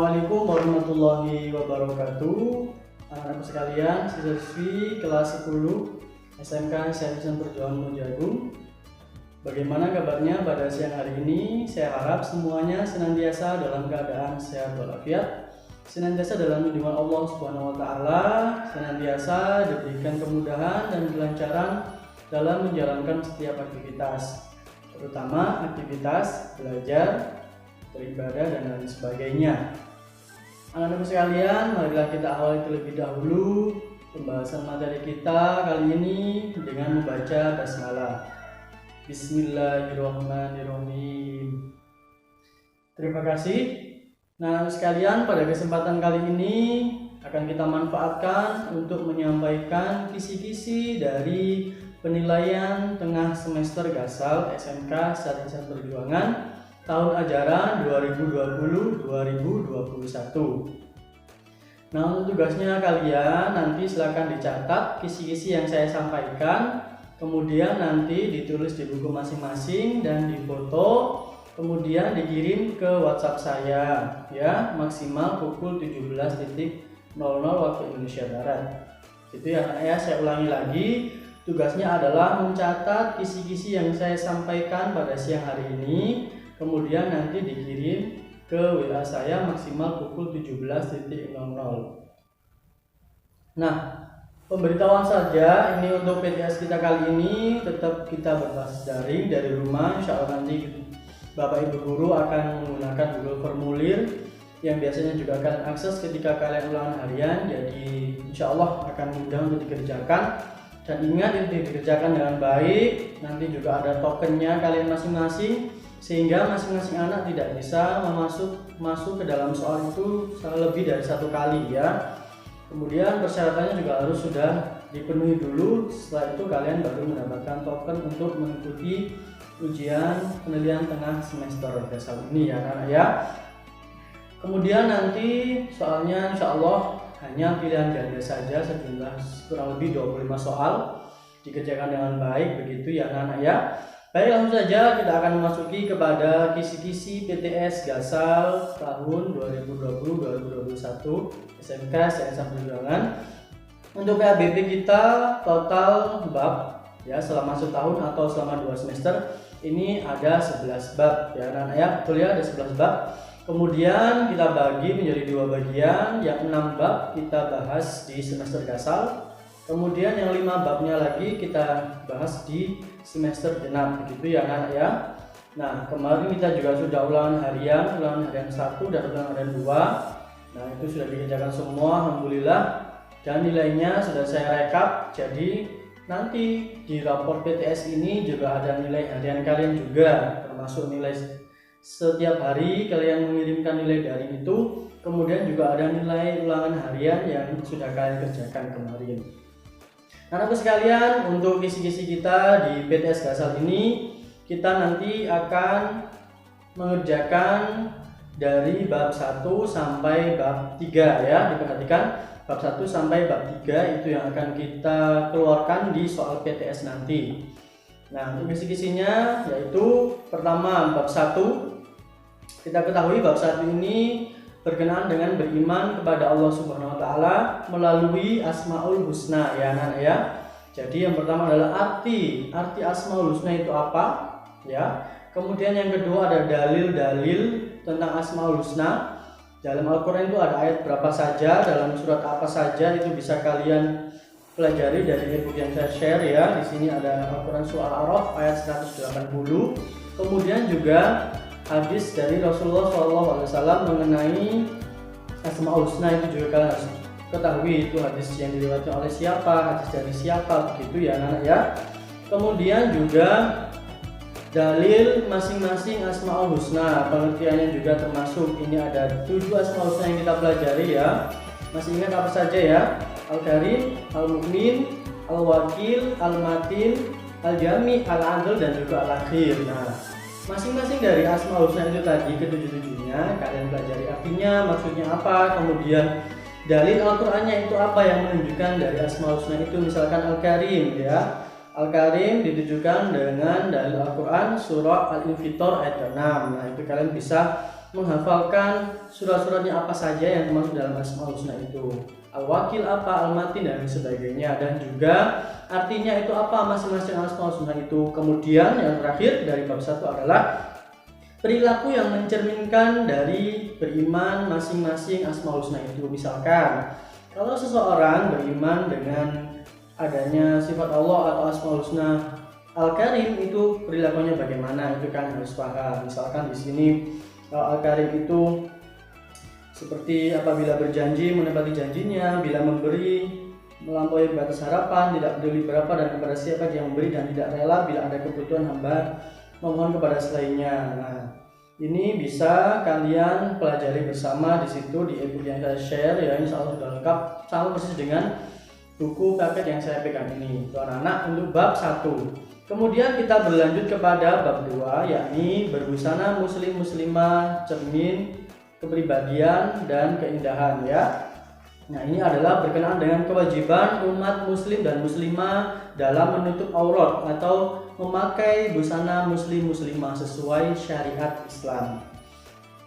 Assalamualaikum warahmatullahi wabarakatuh. Anak-anak sekalian, siswa-siswi kelas 10 SMK Yayasan Perjuangan Mojagung. Bagaimana kabarnya pada siang hari ini? Saya harap semuanya senantiasa dalam keadaan sehat walafiat, senantiasa dalam lindungan Allah Subhanahu wa taala, senantiasa diberikan kemudahan dan kelancaran dalam menjalankan setiap aktivitas, terutama aktivitas belajar, beribadah dan lain sebagainya. Anak-anak sekalian, marilah kita awali terlebih dahulu pembahasan materi kita kali ini dengan membaca basmalah. Bismillahirrahmanirrahim. Terima kasih. Nah, sekalian, pada kesempatan kali ini akan kita manfaatkan untuk menyampaikan kisi-kisi dari penilaian tengah semester Gasal SMK Yayasan Perjuangan tahun ajaran 2020-2021. Nah, untuk tugasnya kalian nanti silakan dicatat kisi-kisi yang saya sampaikan, kemudian nanti ditulis di buku masing-masing dan difoto, kemudian dikirim ke WhatsApp saya ya, maksimal pukul 17.00 waktu Indonesia Barat. Itu ya, saya ulangi lagi, tugasnya adalah mencatat kisi-kisi yang saya sampaikan pada siang hari ini, kemudian nanti dikirim ke WA saya maksimal pukul 17.00. Nah, pemberitahuan saja ini untuk PTS kita kali ini tetap kita berbasis daring dari rumah. Insya Allah nanti Bapak Ibu Guru akan menggunakan Google Formulir yang biasanya juga kalian akses ketika kalian ulangan harian. Jadi insya Allah akan mudah untuk dikerjakan. Dan ingat, itu dikerjakan dengan baik. Nanti juga ada tokennya kalian masing-masing, sehingga masing-masing anak tidak bisa masuk ke dalam soal itu lebih dari satu kali ya. Kemudian persyaratannya juga harus sudah dipenuhi dulu. Setelah itu kalian baru mendapatkan token untuk mengikuti ujian penilaian tengah semester Gasal ini ya anak ya. Kemudian nanti soalnya insya Allah hanya pilihan ganda saja, sejumlah kurang lebih 25 soal, dikerjakan dengan baik begitu ya anak ya. Baik, langsung saja kita akan memasuki kepada kisi-kisi PTS Gasal tahun 2020-2021 SMK Yayasan Perjuangan. Untuk PABP kita total bab ya, selama setahun atau selama 2 semester ini ada 11 bab ya anak-anak ya, betul ya, ada 11 bab. Kemudian kita bagi menjadi 2 bagian, yang 6 bab kita bahas di semester Gasal. Kemudian yang 5 babnya lagi kita bahas di semester genap begitu ya anak ya. Nah, kemarin kita juga sudah ulangan harian 1 dan ulangan harian 2. Nah, itu sudah dikerjakan semua alhamdulillah, dan nilainya sudah saya rekap. Jadi nanti di rapor PTS ini juga ada nilai harian kalian juga, termasuk nilai setiap hari kalian mengirimkan nilai daring itu. Kemudian juga ada nilai ulangan harian yang sudah kalian kerjakan kemarin. Anak-anak sekalian, untuk kisi-kisi kita di PTS Gasal ini kita nanti akan mengerjakan dari bab 1 sampai bab 3 ya. Diperhatikan, bab 1 sampai bab 3 itu yang akan kita keluarkan di soal PTS nanti. Nah, untuk kisi-kisinya yaitu pertama bab 1. Kita ketahui bab 1 ini berkenaan dengan beriman kepada Allah Subhanahu wa taala melalui Asmaul Husna ya anak ya. Jadi yang pertama adalah arti Asmaul Husna itu apa ya. Kemudian yang kedua ada dalil-dalil tentang Asmaul Husna. Dalam Al-Qur'an itu ada ayat berapa saja, dalam surat apa saja, itu bisa kalian pelajari dari e-book yang saya share ya. Di sini ada Al-Qur'an surah Al-A'raf ayat 180. Kemudian juga hadis dari Rasulullah SAW mengenai Asmaul Husna itu juga kalian harus ketahui, itu hadis yang diriwayatkan oleh siapa, hadis dari siapa begitu ya anak ya. Kemudian juga dalil masing-masing Asmaul Husna, pengertiannya juga termasuk. Ini ada 7 Asmaul Husna yang kita pelajari ya. Masih ingat apa saja ya? Al-Karim, Al-Mu'min, Al-Wakil, Al-Matin, Al-Jami, Al-Adil dan juga Al-Akhir. Nah, masing-masing dari Asmaul Husna itu tadi ketujuh-tujuhnya kalian pelajari artinya, maksudnya apa, kemudian dalil Al-Qur'annya itu apa yang menunjukkan dari Asmaul Husna itu. Misalkan Al-Karim ya, Al-Karim ditujukan dengan dalil Al-Qur'an surah Al-Infitor ayat 6. Nah, itu kalian bisa menghafalkan surat-suratnya apa saja yang termasuk dalam Asmaul Husna itu. Al-Wakil apa, Al-Matin dan sebagainya, dan juga artinya itu apa masing-masing Asmaul Husna itu. Kemudian yang terakhir dari bab 1 adalah perilaku yang mencerminkan dari beriman masing-masing Asmaul Husna itu. Misalkan kalau seseorang beriman dengan adanya sifat Allah atau Asmaul Husna Al-Karim, itu perilakunya bagaimana, itu kan harus paham. Misalkan di sini Al-Karim itu seperti apabila berjanji menepati janjinya, bila memberi melampaui batas harapan, tidak peduli berapa dan kepada siapa dia memberi, dan tidak rela bila ada kebutuhan hamba memohon kepada selainnya. Nah, ini bisa kalian pelajari bersama di situ di e-book yang saya share ya, insya Allah sudah lengkap sama persis dengan buku paket yang saya pegang ini untuk anak-anak untuk bab 1. Kemudian kita berlanjut kepada bab 2, yakni berbusana muslim muslimah, cermin kepribadian dan keindahan ya. Nah, ini adalah berkenaan dengan kewajiban umat muslim dan muslimah dalam menutup aurat atau memakai busana muslim muslimah sesuai syariat Islam.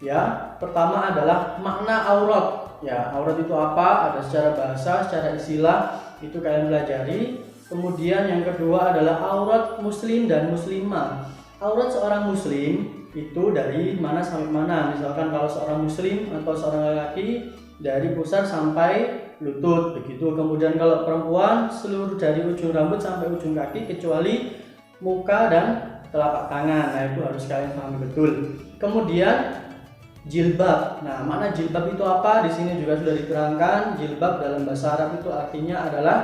Ya, pertama adalah makna aurat. Ya, aurat itu apa? Ada secara bahasa, secara istilah, itu kalian pelajari. Kemudian yang kedua adalah aurat muslim dan muslimah. Aurat seorang muslim itu dari mana sampai mana. Misalkan kalau seorang muslim atau seorang lelaki dari pusar sampai lutut begitu. Kemudian kalau perempuan seluruh dari ujung rambut sampai ujung kaki kecuali muka dan telapak tangan. Nah, itu harus kalian pahami betul. Kemudian jilbab. Nah, makna jilbab itu apa? Di sini juga sudah diterangkan. Jilbab dalam bahasa Arab itu artinya adalah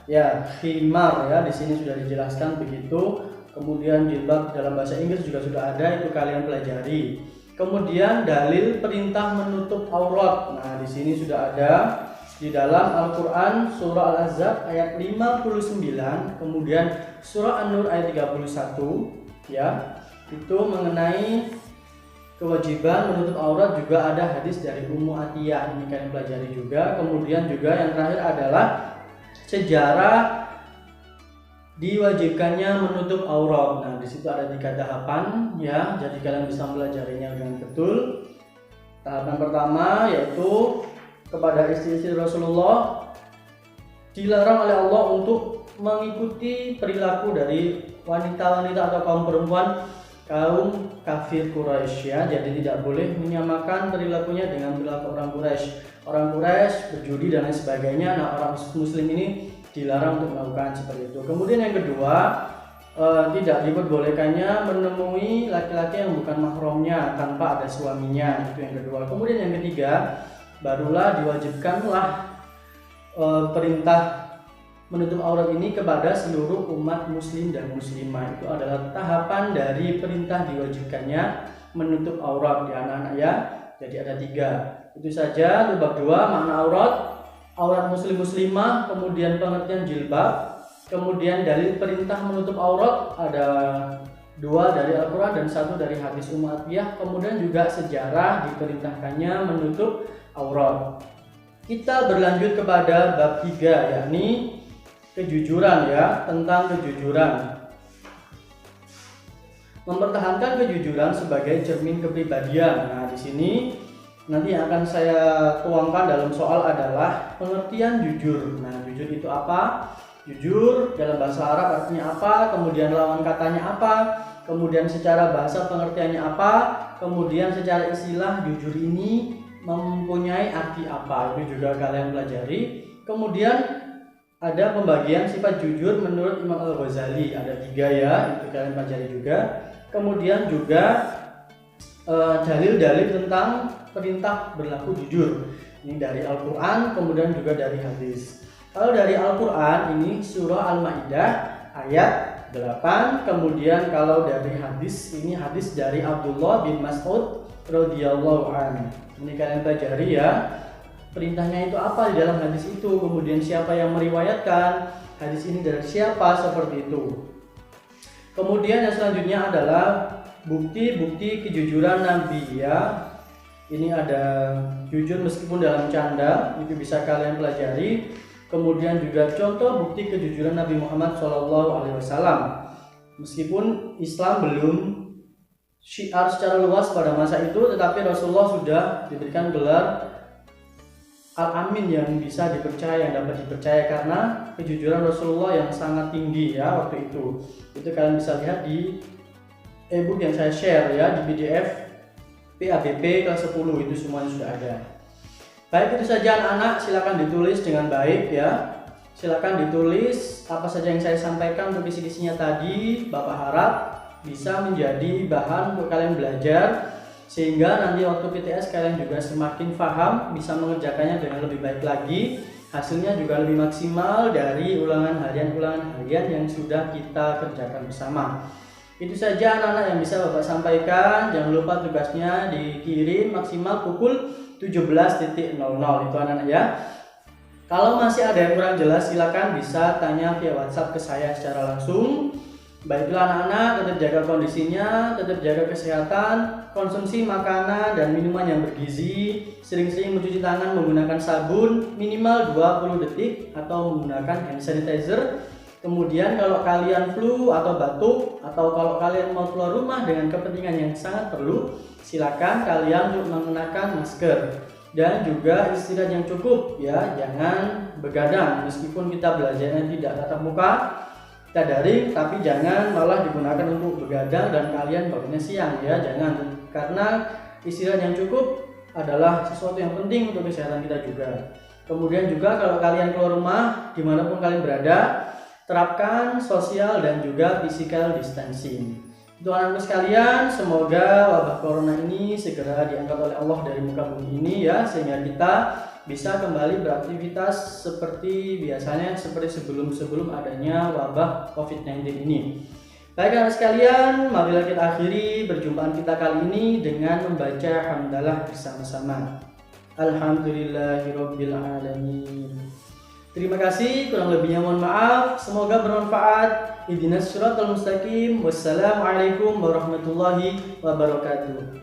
ya khimar ya. Di sini sudah dijelaskan begitu. Kemudian jilbab dalam bahasa Inggris juga sudah ada, itu kalian pelajari. Kemudian dalil perintah menutup aurat. Nah, di sini sudah ada di dalam Al-Qur'an surah Al-Ahzab ayat 59, kemudian surah An-Nur ayat 31 ya. Itu mengenai kewajiban menutup aurat, juga ada hadis dari Ummu Atiyah, ini kalian pelajari juga. Kemudian juga yang terakhir adalah sejarah diwajibkannya menutup aurat. Nah, di situ ada 3 tahapan ya, jadi kalian bisa mempelajarinya dengan betul. Tahapan pertama yaitu kepada istri-istri Rasulullah dilarang oleh Allah untuk mengikuti perilaku dari wanita-wanita atau kaum perempuan kaum kafir Quraisy ya. Jadi tidak boleh menyamakan perilakunya dengan perilaku orang Quraisy. Orang Quraisy berjudi dan lain sebagainya. Nah, orang muslim ini dilarang untuk melakukan seperti itu. Kemudian yang kedua, tidak diperbolehkannya menemui laki-laki yang bukan mahramnya tanpa ada suaminya, itu yang kedua. Kemudian yang ketiga, barulah diwajibkanlah perintah menutup aurat ini kepada seluruh umat muslim dan muslimah. Itu adalah tahapan dari perintah diwajibkannya menutup aurat ya anak-anak ya. Jadi ada 3. Itu saja untuk bab 2, makna aurat muslim muslimah, kemudian pengertian jilbab, kemudian dalil perintah menutup aurat, ada 2 dari Al-Quran dan 1 dari hadis Ummu Atiyah. Kemudian juga sejarah diperintahkannya menutup aurat. Kita berlanjut kepada bab 3, yakni kejujuran ya, tentang kejujuran. Mempertahankan kejujuran sebagai cermin kepribadian. Nah, di sini nanti yang akan saya tuangkan dalam soal adalah pengertian jujur. Nah, jujur itu apa? Jujur dalam bahasa Arab artinya apa? Kemudian lawan katanya apa? Kemudian secara bahasa pengertiannya apa? Kemudian secara istilah jujur ini mempunyai arti apa? Itu juga kalian pelajari. Kemudian ada pembagian sifat jujur menurut Imam Al-Ghazali. Ada 3 ya, itu kalian pelajari juga. Kemudian juga dalil-dalil tentang perintah berlaku jujur. Ini dari Al-Quran, kemudian juga dari hadis. Kalau dari Al-Quran ini surah Al-Maidah ayat 8. Kemudian kalau dari hadis ini hadis dari Abdullah bin Mas'ud radhiyallahu anhu. Ini kalian pelajari ya. Perintahnya itu apa di dalam hadis itu, kemudian siapa yang meriwayatkan hadis ini dari siapa, seperti itu. Kemudian yang selanjutnya adalah bukti-bukti kejujuran Nabi ya. Ini ada jujur meskipun dalam canda, itu bisa kalian pelajari. Kemudian juga contoh bukti kejujuran Nabi Muhammad SAW. Meskipun Islam belum syiar secara luas pada masa itu, tetapi Rasulullah sudah diberikan gelar Al-Amin yang bisa dipercaya, yang dapat dipercaya karena kejujuran Rasulullah yang sangat tinggi ya waktu itu. Itu kalian bisa lihat di e-book yang saya share ya, di PDF PABP kelas 10, itu semuanya sudah ada. Baik, itu saja anak-anak, silakan ditulis dengan baik ya. Silakan ditulis apa saja yang saya sampaikan untuk kisi-kisinya tadi. Bapak harap bisa menjadi bahan untuk kalian belajar, sehingga nanti waktu PTS kalian juga semakin paham, bisa mengerjakannya dengan lebih baik lagi, hasilnya juga lebih maksimal dari ulangan harian yang sudah kita kerjakan bersama. Itu saja anak-anak yang bisa Bapak sampaikan. Jangan lupa tugasnya dikirim maksimal pukul 17.00 itu anak-anak ya. Kalau masih ada yang kurang jelas, silakan bisa tanya via WhatsApp ke saya secara langsung. Baiklah anak-anak, tetap jaga kondisinya, tetap jaga kesehatan, konsumsi makanan dan minuman yang bergizi, sering-sering mencuci tangan menggunakan sabun minimal 20 detik atau menggunakan hand sanitizer. Kemudian kalau kalian flu atau batuk, atau kalau kalian mau keluar rumah dengan kepentingan yang sangat perlu, silakan kalian untuk mengenakan masker. Dan juga istirahat yang cukup ya, jangan begadang. Meskipun kita belajarnya tidak tatap muka, kita daring, tapi jangan malah digunakan untuk begadang dan kalian bangunnya siang ya, jangan. Karena istirahat yang cukup adalah sesuatu yang penting untuk kesehatan kita juga. Kemudian juga kalau kalian keluar rumah, dimanapun kalian berada, terapkan social dan juga physical distancing. Untuk anak-anak sekalian, semoga wabah corona ini segera diangkat oleh Allah dari muka bumi ini ya, sehingga kita bisa kembali beraktivitas seperti biasanya, seperti sebelum adanya wabah COVID-19 ini. Baik anak sekalian, marilah kita akhiri perjumpaan kita kali ini dengan membaca hamdalah bersama-sama. Alhamdulillahirabbil alamin. Terima kasih, kurang lebihnya mohon maaf. Semoga bermanfaat. Ihdinas siratal mustaqim. Wassalamualaikum warahmatullahi wabarakatuh.